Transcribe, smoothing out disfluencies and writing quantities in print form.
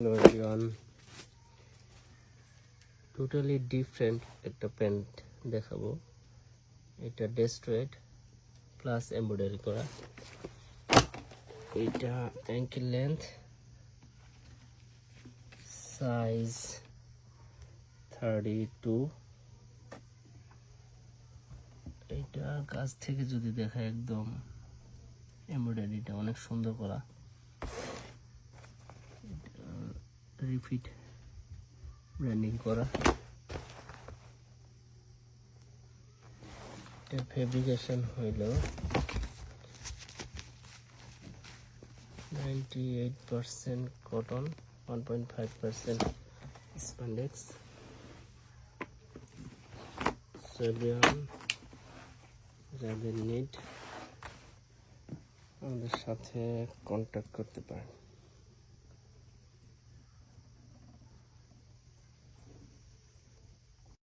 Hello everyone, totally different একটা pant দেখাবো। এটা ডেস্ট্রয়েড প্লাস এমব্রয়ডারি করা। এটা অ্যাঙ্কেল লেন্থ, সাইজ 32। এটা কাছ থেকে যদি দেখা একদম এমব্রয়ডারিটা অনেক সুন্দর করা। রিপিট ব্র্যান্ডিং করা। এর ফেব্রিকেশন হইল 98% কটন, 1.5% স্প্যান্ডেক্স। যাদের নিড আমাদের সাথে কন্ট্যাক্ট করতে পারেন।